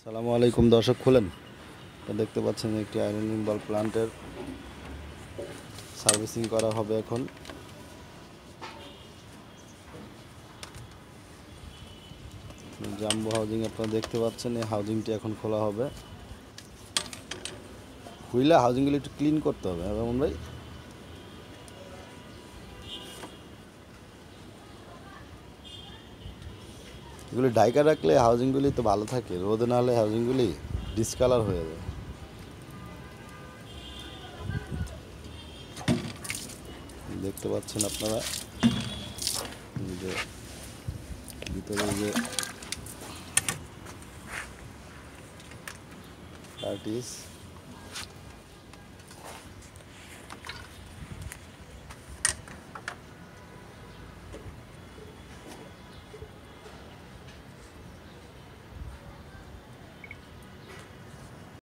আসসালামু আলাইকুম দর্শক, খুলেন। তো দেখতে পাচ্ছেন একটি আয়রনিং বল প্লান্টের সার্ভিসিং করা হবে এখন। জাম্বো হাউজিং আপনারা দেখতে পাচ্ছেন, এই হাউজিংটি এখন খোলা হবে। খুইলা হাউজিংগুলো একটু ক্লিন করতে হবে রমন ভাই। এগুলি ঢাইকা রাখলে হাউজিংগুলি তো ভালো থাকে, রোদে না হলে হাউজিংগুলি ডিসকালার হয়ে যায়। দেখতে পাচ্ছেন আপনারা যে ভিতরে যে কার্টিস